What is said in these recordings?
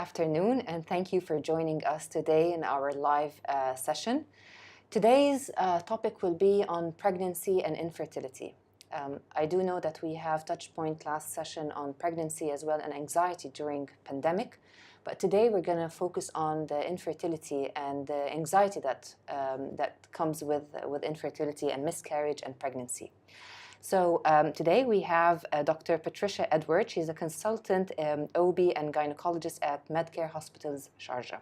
afternoon, and thank you for joining us today in our live session. Today's topic will be on pregnancy and infertility. I do know that we have touched point last session on pregnancy as well and anxiety during pandemic, but today we're going to focus on the infertility and the anxiety that comes with infertility and miscarriage and pregnancy. So today we have Dr. Patricia Edward. She's a consultant OB and gynecologist at Medcare Hospitals, Sharjah.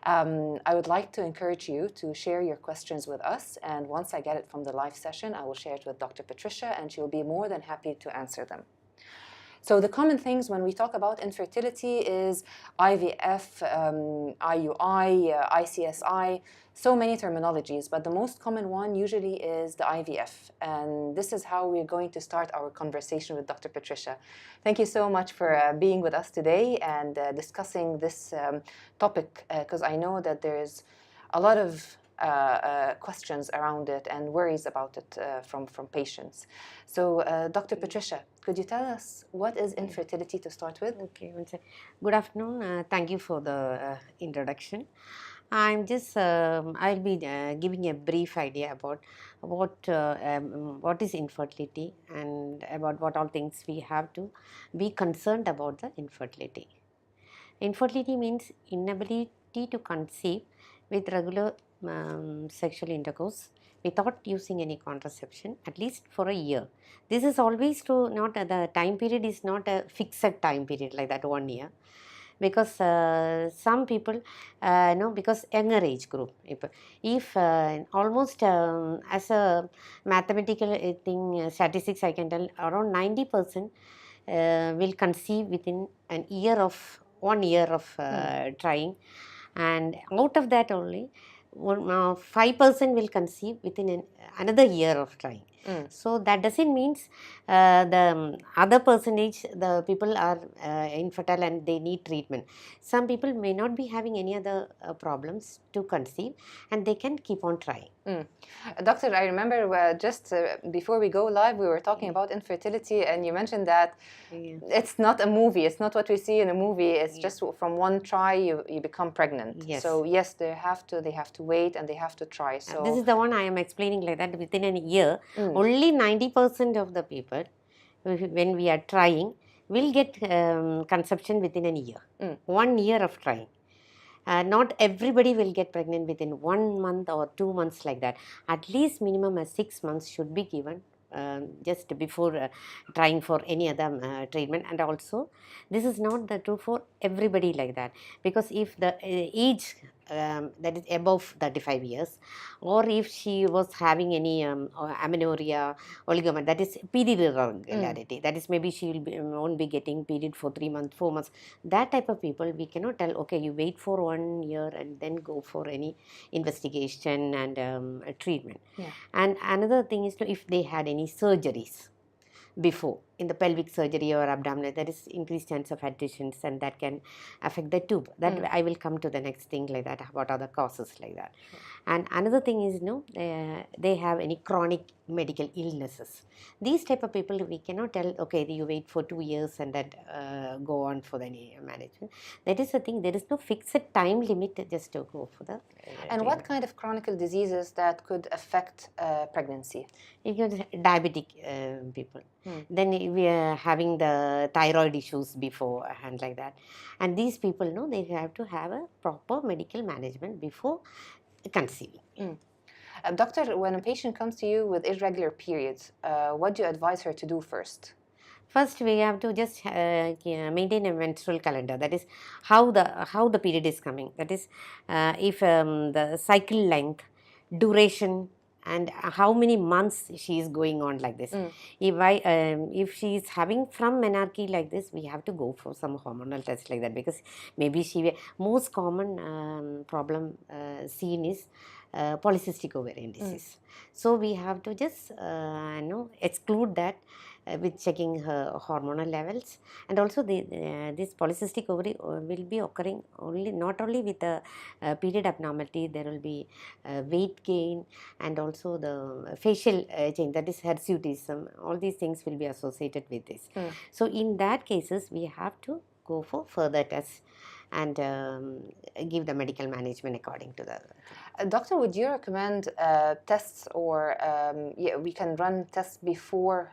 I would like to encourage you to share your questions with us, and once I get it from the live session, I will share it with Dr. Patricia, and she'll be more than happy to answer them. So the common things when we talk about infertility is IVF, IUI, ICSI, so many terminologies, but the most common one usually is the IVF. And this is how we're going to start our conversation with Dr. Patricia. Thank you so much for being with us today and discussing this topic, because I know that there's a lot of questions around it and worries about it from patients. So, Dr. Patricia, could you tell us what is infertility to start with? Okay, good afternoon. Thank you for the introduction. I'm just I'll be giving a brief idea about what is infertility and about what all things we have to be concerned about the infertility. Infertility means inability to conceive with regular sexual intercourse without using any contraception at least for a year. This is always to not the time period is not a fixed time period like that 1 year, because some people because younger age group, if almost as a mathematical thing statistics I can tell around 90% will conceive within an year of 1 year of trying, and out of that only 5% will conceive within another year of trying. So that doesn't mean the other percentage the people are infertile and they need treatment. Some people may not be having any other problems to conceive and they can keep on trying. Doctor, I remember just before we go live, we were talking about infertility, and you mentioned that it's not a movie. It's not what we see in a movie. It's just from one try you become pregnant. Yes. So yes, they have to wait and they have to try. So this is the one I am explaining like that. Within a year, only 90% of the people, when we are trying, will get conception within a year. 1 year of trying. Not everybody will get pregnant within 1 month or 2 months like that. At least minimum 6 months should be given just before trying for any other treatment. And also this is not the true for everybody like that, because if the age that is above 35 years, or if she was having any amenorrhea, oligomer, that is period irregularity, that is maybe she won't be getting period for 3 months, 4 months, that type of people we cannot tell, okay, you wait for 1 year and then go for any investigation and treatment. And another thing is if they had any surgeries before in the pelvic surgery or abdominal, there is increased chance of adhesions and that can affect the tube. That I will come to the next thing like that, what are the causes like that. And another thing is they have any chronic medical illnesses. These type of people we cannot tell, okay, you wait for 2 years and then go on for any management. That is the thing, there is no fixed time limit just to go for the and what kind of chronic diseases that could affect pregnancy? If you're diabetic people, then we are having the thyroid issues beforehand like that, and these people they have to have a proper medical management before conceiving. Doctor, when a patient comes to you with irregular periods, what do you advise her to do first? First, we have to just maintain a menstrual calendar. That is how the period is coming. That is, if the cycle length, duration, and how many months she is going on like this. If she is having from menarche like this, we have to go for some hormonal test like that, because maybe most common problem seen is polycystic ovarian disease. So we have to just exclude that with checking her hormonal levels, and also this polycystic ovary will be occurring not only with the period abnormality, there will be weight gain and also the facial change, that is hirsutism. All these things will be associated with this. So in that cases we have to go for further tests. and give the medical management according to the. Doctor, would you recommend tests, or we can run tests before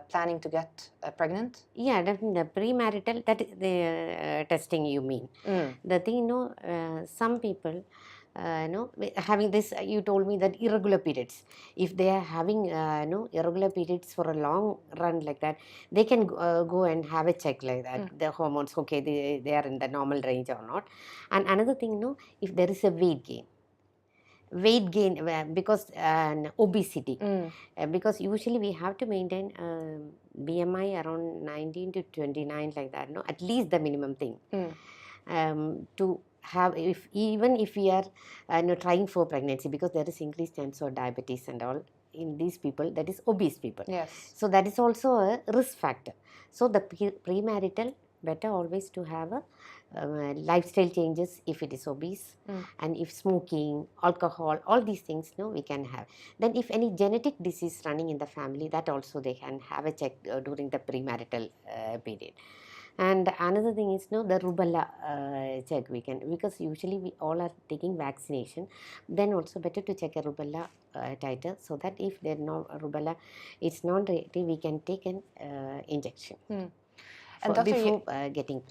planning to get pregnant? Yeah, definitely. The premarital, that is the testing you mean. The thing, some people, having this, you told me that irregular periods. If they are having, irregular periods for a long run like that, they can go and have a check like that. The hormones, okay, they are in the normal range or not. And another thing, if there is a weight gain because obesity, because usually we have to maintain BMI around 19 to 29 like that, at least the minimum thing, to have, even if we are trying for pregnancy, because there is increased chance of diabetes and all in these people, that is obese people. Yes. So that is also a risk factor. So the premarital, better always to have a lifestyle changes if it is obese, and if smoking, alcohol, all these things we can have. Then if any genetic disease running in the family, that also they can have a check during the premarital period. And another thing is the rubella check we can, because usually we all are taking vaccination, then also better to check a rubella titer, so that if there no rubella, it's non-reactive, we can take an injection. And doctor, before getting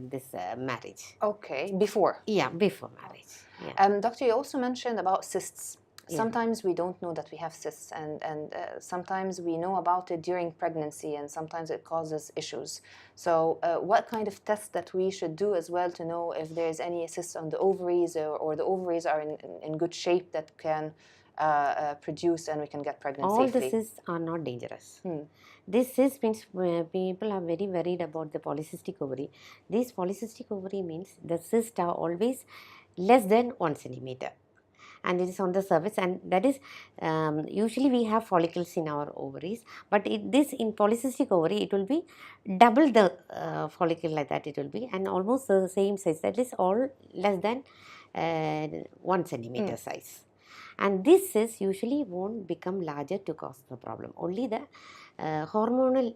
this marriage. Okay, before. Yeah, before marriage. Yeah. Doctor, you also mentioned about cysts. Sometimes we don't know that we have cysts, and sometimes we know about it during pregnancy, and sometimes it causes issues. So what kind of tests that we should do as well to know if there's any cysts on the ovaries, or the ovaries are in good shape that can produce and we can get pregnant safely? All the cysts are not dangerous. This cyst means people are very worried about the polycystic ovary. This polycystic ovary means the cysts are always less than 1 centimeter. And it is on the surface, and that is usually we have follicles in our ovaries, but this in polycystic ovary, it will be double the follicle like that, it will be, and almost the same size, that is all less than 1 centimeter size. And this cyst usually won't become larger to cause the problem. Only the hormonal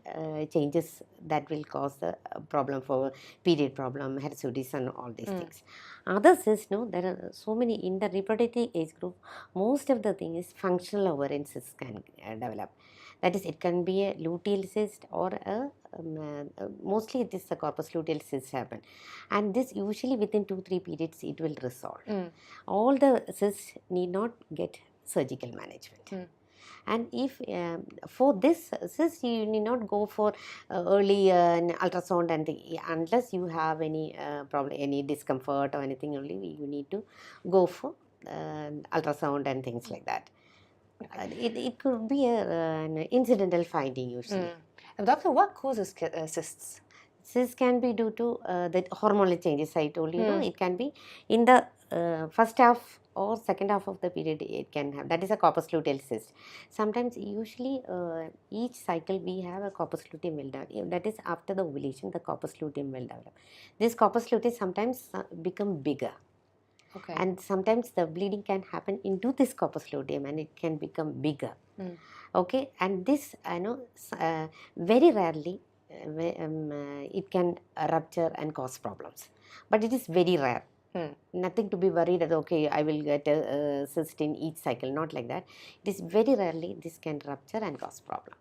changes that will cause the problem for period problem, hirsutism, and all these things. Other cysts, there are so many in the reproductive age group. Most of the thing is functional ovarian cysts can develop. That is, it can be a luteal cyst, or mostly it is the corpus luteal cyst happen, and this usually within 2-3 periods it will resolve. All the cysts need not get surgical management. And if for this cyst, you need not go for early ultrasound and unless you have any problem, any discomfort or anything, only you need to go for ultrasound and things like that. It could be an incidental finding usually. Doctor, what causes cysts? Cysts can be due to the hormonal changes I told you. It can be in the first half or second half of the period, it can have. That is a corpus luteal cyst. Sometimes, usually, each cycle we have a corpus luteum will develop. That is after the ovulation, the corpus luteum will develop. This corpus luteum sometimes become bigger. Okay. And sometimes the bleeding can happen into this corpus luteum and it can become bigger. Okay, and this very rarely it can rupture and cause problems, but it is very rare. Nothing to be worried that okay, I will get a cyst in each cycle, not like that. It is very rarely this can rupture and cause problem.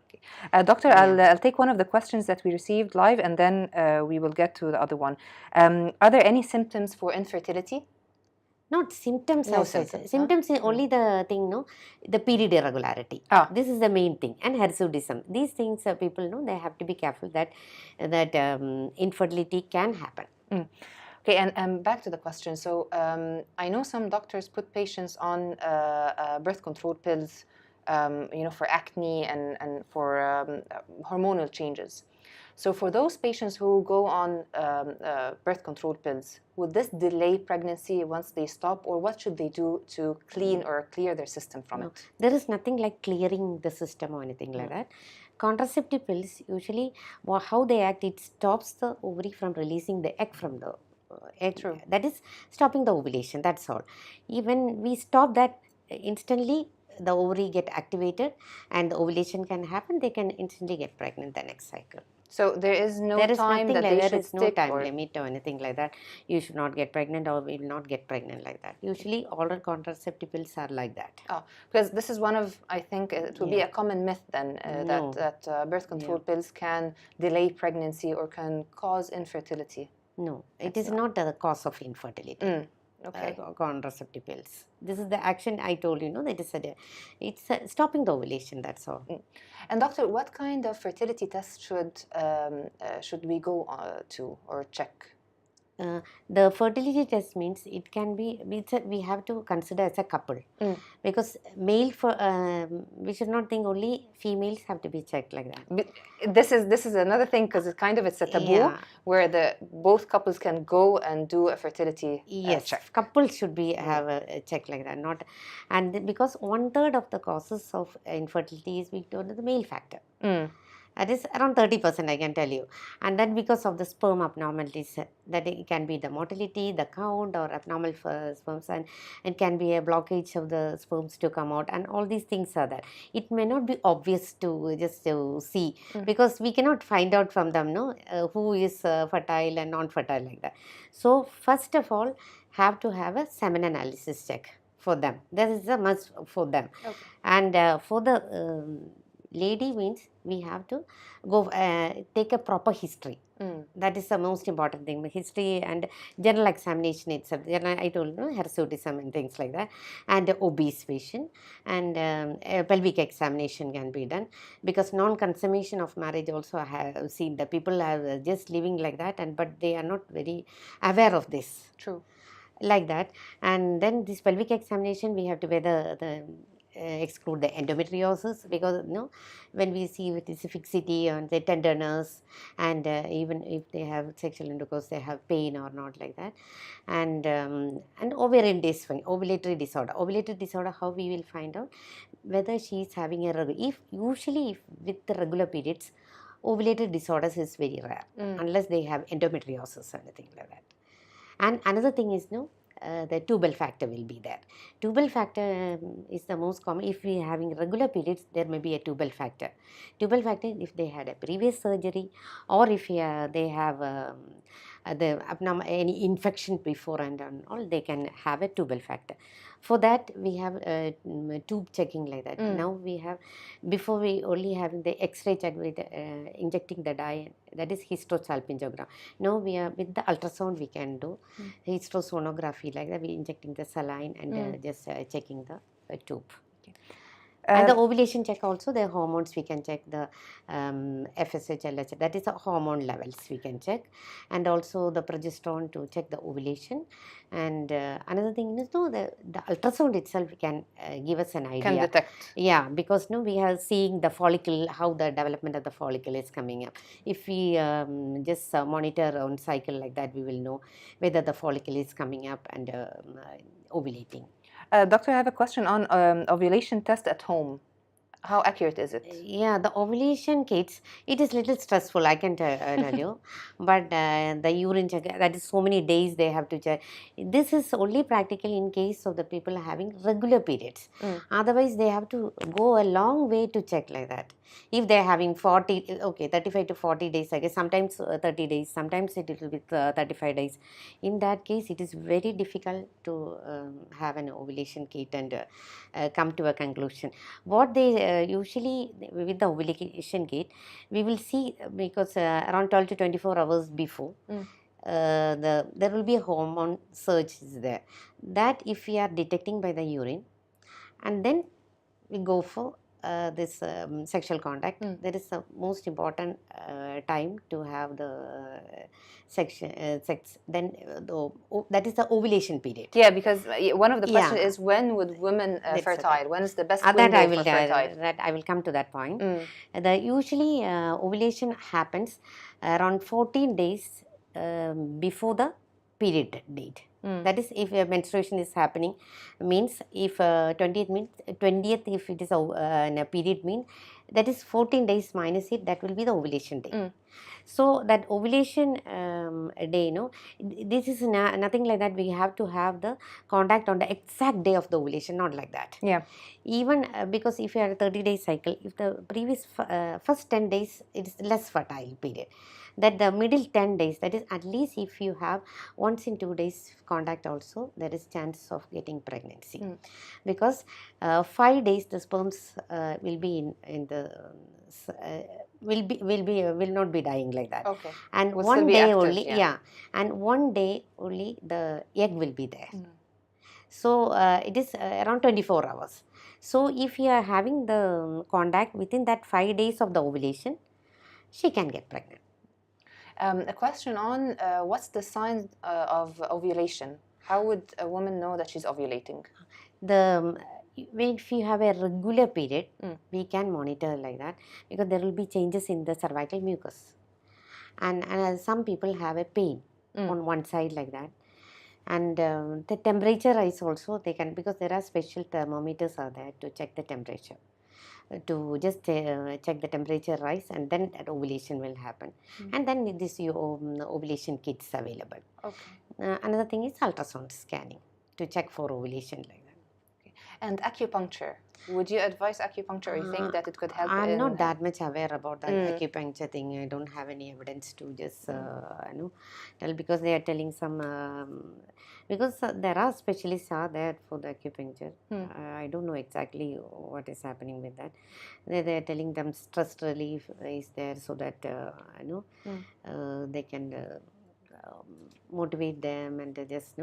Doctor, I'll take one of the questions that we received live, and then we will get to the other one. Are there any symptoms for infertility? Not symptoms. No symptoms is only the thing, the period irregularity. This is the main thing, and hirsutism. These things people know, they have to be careful that infertility can happen. Okay, and back to the question. So I know some doctors put patients on birth control pills, for acne and for hormonal changes. So for those patients who go on birth control pills, would this delay pregnancy once they stop, or what should they do to clean or clear their system from it? There is nothing like clearing the system or anything like that. Contraceptive pills, usually how they act, it stops the ovary from releasing the egg from the egg. True. That is stopping the ovulation, that's all. Even we stop that instantly, the ovary get activated and the ovulation can happen, they can instantly get pregnant the next cycle. So there is no There is time nothing that like they there should is no stick, time or limit or anything like that. You should not get pregnant or will not get pregnant like that. Usually oral contraceptive pills are like that. oh, because this is one of, I think it would be Yeah. a common myth then, No. that birth control pills can delay pregnancy or can cause infertility. No, it It's is not the cause of infertility. Okay. Contraceptive pills. This is the action I told you. No, that is it's stopping the ovulation. That's all. And doctor, what kind of fertility test should we go to or check? The fertility test means it can be, we have to consider as a couple, because male we should not think only females have to be checked like that. This is another thing, because it's a taboo, Yeah. where both couples can go and do a fertility Yes, check. couples should be have a check like that. Not, and because 1/3 of the causes of infertility is we told the male factor. That is around 30%, I can tell you. And then because of the sperm abnormalities, that it can be the motility, the count, or abnormal sperms, and it can be a blockage of the sperms to come out, and all these things are there. It may not be obvious to just to see, because we cannot find out from them, no, who is fertile and non-fertile like that. So first of all, have to have a semen analysis check for them. That is a must for them. Okay. And for the lady means we have to go take a proper history. That is the most important thing. History and general examination itself. I told you, hirsutism and things like that, and obese patient, and a pelvic examination can be done, because non-consummation of marriage also I have seen that people are just living like that, but they are not very aware of this. True. Like that. And then this pelvic examination, we have to wear the exclude the endometriosis, because when we see with this fixity and the tenderness, and even if they have sexual intercourse, they have pain or not like that. And ovarian dysfunction, ovulatory disorder, how we will find out whether she is having a usually with the regular periods, ovulatory disorders is very rare, unless they have endometriosis or anything like that. And another thing is the tubal factor will be there. Tubal factor is the most common. If we are having regular periods, there may be a tubal factor. Tubal factor, if they had a previous surgery, or if they have any infection before and all, they can have a tubal factor. For that, we have tube checking like that. Now we have, before we only having the X-ray check with injecting the dye, that is hysterosalpingogram. Now we are with the ultrasound, we can do hysterosonography like that. We injecting the saline and just checking the tube. And the ovulation check also, the hormones we can check, the FSH, LH, that is the hormone levels we can check, and also the progesterone to check the ovulation. And another thing is the ultrasound itself can give us an idea. Can detect. Yeah, because we are seeing the follicle, how the development of the follicle is coming up. If we just monitor on cycle like that, we will know whether the follicle is coming up and ovulating. Doctor, I have a question on ovulation test at home. How accurate is it? Yeah, the ovulation kits, it is little stressful, I can tell you. But the urine check, that is so many days they have to check. This is only practical in case of the people having regular periods. Otherwise, they have to go a long way to check like that. If they are having 35 to 40 days, I guess, sometimes 30 days, sometimes it will be 35 days. In that case, it is very difficult to have an ovulation kit and come to a conclusion. What they usually, with the ovulation kit, we will see, because around 12 to 24 hours before, there will be a hormone surge there. That if we are detecting by the urine, and then we go for this sexual contact, that is the most important time to have the sex. Then that is the ovulation period. Yeah, because one of the questions is, when would women fertile? When is the best window for fertile? That I will come to that point. Usually ovulation happens around 14 days before the period date. That is, if menstruation is happening, means if 20th if it is a period mean, that is 14 days minus it, that will be the ovulation day. So that ovulation day, this is nothing like that. We have to have the contact on the exact day of the ovulation, not like that. Yeah. Even because if you have a 30-day cycle, if the previous first 10 days it is less fertile period, that the middle 10 days, that is at least if you have once in 2 days contact also, there is chance of getting pregnancy. Because 5 days the sperms will be in the will not be dying like that. Okay. And Will one still be day active, only, yeah. and one day only the egg will be there. So it is around 24 hours. So if you are having the contact within that 5 days of the ovulation, she can get pregnant. A question on what's the sign of ovulation? How would a woman know that she's ovulating? If you have a regular period, we can monitor like that, because there will be changes in the cervical mucus, and some people have a pain on one side like that, and the temperature rise also they can, because there are special thermometers are there to check the temperature, to just check the temperature rise, and then that ovulation will happen. And then this ovulation kits available. Okay. Another thing is ultrasound scanning to check for ovulation like that. And acupuncture, would you advise acupuncture, or you think that it could help? I'm not that much aware about the acupuncture thing. I don't have any evidence to just tell, because they are telling some because there are specialists are there for the acupuncture. I don't know exactly what is happening with that. They are telling them stress relief is there, so that they can motivate them, and just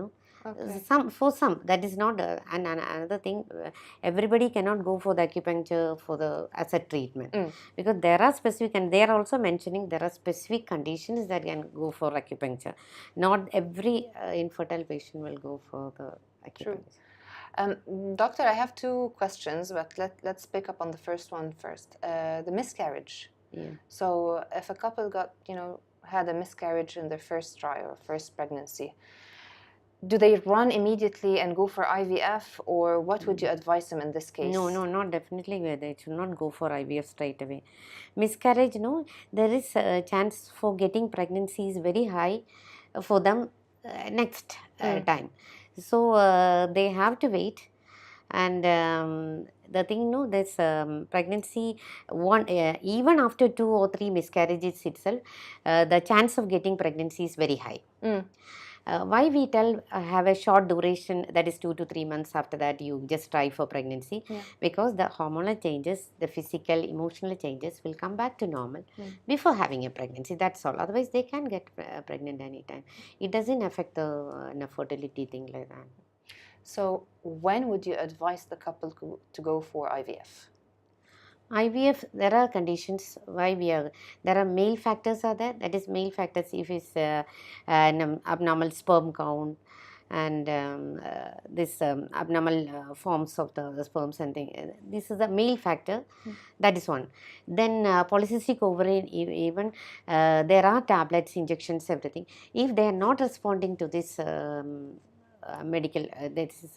Okay. Some that is not and another thing, everybody cannot go for the acupuncture for the as a treatment, because there are specific, and they are also mentioning there are specific conditions that can go for acupuncture. Not every infertile patient will go for the acupuncture. Doctor, I have two questions, but let's pick up on the first one first. The miscarriage. Yeah. So if a couple had a miscarriage in their first try or first pregnancy, do they run immediately and go for IVF, or what would you advise them in this case? No, not definitely. They should not go for IVF straight away. Miscarriage, there is a chance for getting pregnancy is very high for them next time. So they have to wait. And the thing, this pregnancy, even after 2 or 3 miscarriages itself, the chance of getting pregnancy is very high. Why we tell have a short duration, that is 2 to 3 months, after that you just try for pregnancy, because the hormonal changes, the physical, emotional changes will come back to normal before having a pregnancy. That's all. Otherwise they can get pregnant anytime. It doesn't affect the fertility thing like that. So when would you advise the couple to go for IVF? IVF, there are conditions why there are male factors are there. That is, male factors if it's an abnormal sperm count, and this abnormal forms of the sperms and thing. This is a male factor. That is one. Then polycystic ovarian, even there are tablets, injections, everything. If they are not responding to this medical, this is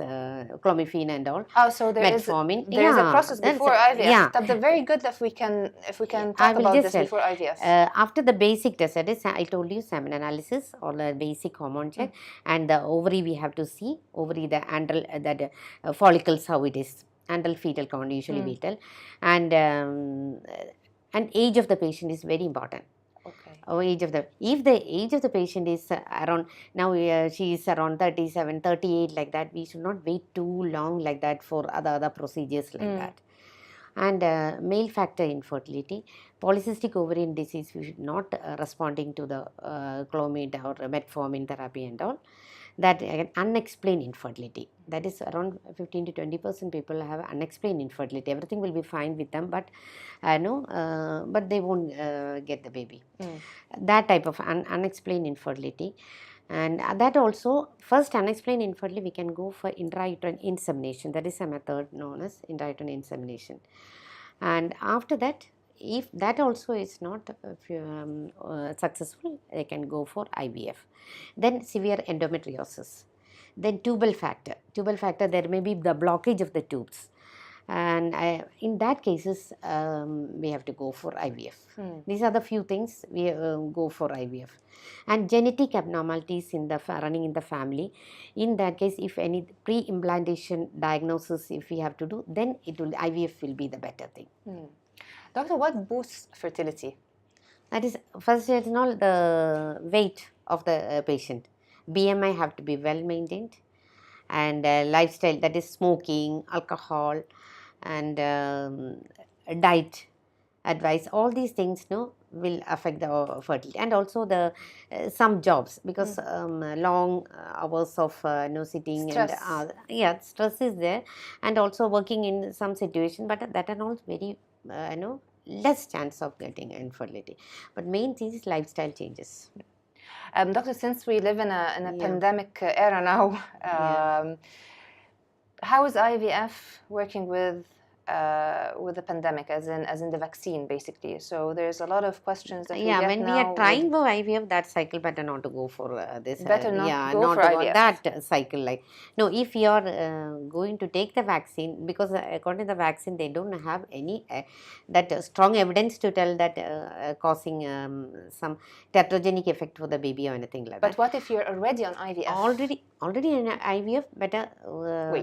clomiphene and all. Oh, so there is a process before IVF. Yeah. That's very good if we can talk about this before IVF. After the basic test, that is, I told you, semen analysis or the basic hormone check, and the ovary we have to see, ovary, the andral, follicles, how it is, andral fetal count, usually we tell, and age of the patient is very important. If the age of the patient is around, now she is around 37, 38 like that, we should not wait too long like that for other procedures like that. And male factor infertility, polycystic ovarian disease, we should not responding to the clomid or metformin therapy and all. That unexplained infertility, that is around 15 to 20% people have unexplained infertility. Everything will be fine with them, but but they won't get the baby. That type of unexplained infertility. And that also, first unexplained infertility, we can go for intrauterine insemination. That is a method known as intrauterine insemination. And after that, if that also is not successful, they can go for IVF. Then severe endometriosis. Then tubal factor. Tubal factor, there may be the blockage of the tubes. And in that cases, we have to go for IVF. These are the few things we go for IVF. And genetic abnormalities in the running in the family. In that case, if any pre-implantation diagnosis, if we have to do, then IVF will be the better thing. Doctor, what boosts fertility? That is, first it's not the weight of the patient. BMI have to be well maintained, and lifestyle, that is smoking, alcohol, and diet advice. All these things will affect the fertility, and also the some jobs, because long hours of sitting Stress. and stress is there, and also working in some situation, but that are not very less chance of getting infertility. But main thing is lifestyle changes. Doctor, since we live in a pandemic era now, how is IVF working with the pandemic, as in the vaccine, basically? So there's a lot of questions that we get when now we are trying for IVF, that cycle better not to go for this. Better not go for IVF. That cycle. Like, no, if you are going to take the vaccine, because according to the vaccine, they don't have any that strong evidence to tell that causing some teratogenic effect for the baby or anything like that. But what if you're already on IVF? Already in IVF, better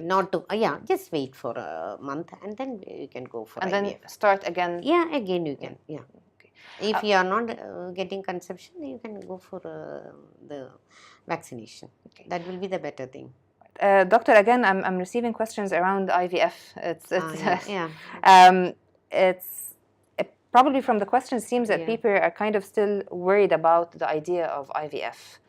not to. Just wait for a month, and then you can go for and IVF. And then start again? Yeah, again you can. Yeah. Okay. If you are not getting conception, you can go for the vaccination. Okay. That will be the better thing. Doctor, again, I'm receiving questions around IVF. It's probably from the questions seems that people are kind of still worried about the idea of IVF.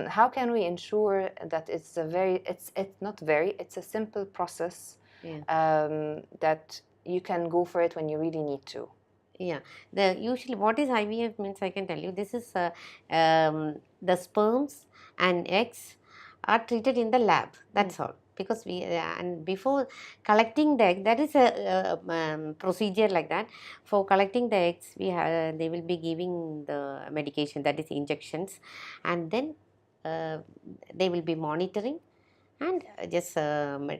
How can we ensure that it's a simple process that you can go for it when you really need to? Usually what is IVF means, I can tell you, this is the sperms and eggs are treated in the lab, that's all. Because and before collecting the egg, that is a procedure like that. For collecting the eggs, they will be giving the medication, that is injections, and then they will be monitoring and just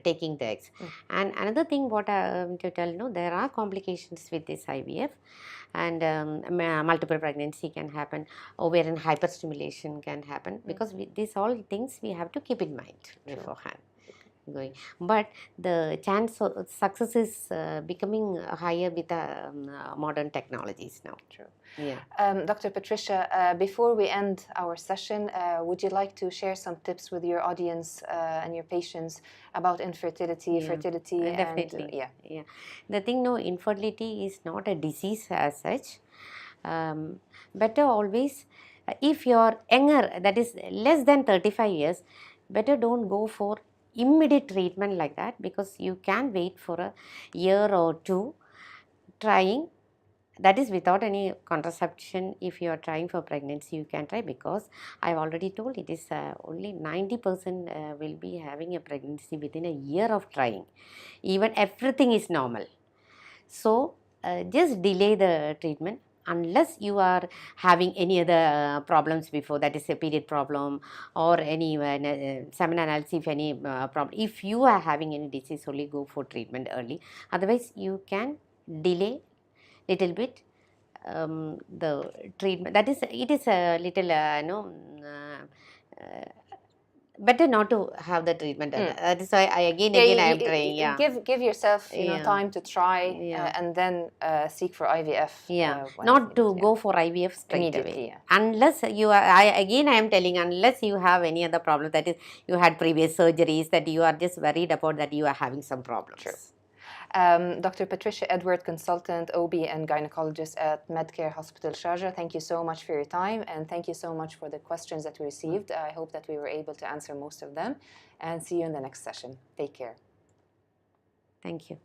taking the eggs. And another thing what I want to tell, there are complications with this IVF, and multiple pregnancy can happen, ovarian hyperstimulation can happen, because these all things we have to keep in mind beforehand. But the chance of success is becoming higher with modern technologies now. True. Dr. Patricia, before we end our session, would you like to share some tips with your audience and your patients about infertility, fertility? Definitely. And, the thing, infertility is not a disease as such. Better always, if you are younger, that is less than 35 years, better don't go for immediate treatment like that, because you can wait for a year or two trying. That is without any contraception. If you are trying for pregnancy, you can try, because I have already told it is only 90% will be having a pregnancy within a year of trying, even everything is normal. So just delay the treatment unless you are having any other problems before, that is a period problem or any semen analysis, if any problem. If you are having any disease, only go for treatment early. Otherwise, you can delay little bit the treatment. That is, it is a little better not to have the treatment. That is why I again I am trying. Give yourself time to try and then seek for IVF. Not to go for IVF straight away. Unless you are, I am telling, unless you have any other problem, that is you had previous surgeries, that you are just worried about that you are having some problems. True. Dr. Patricia Edward, consultant, OB and gynecologist at Medcare Hospital Sharjah, thank you so much for your time, and thank you so much for the questions that we received. I hope that we were able to answer most of them, and see you in the next session. Take care. Thank you.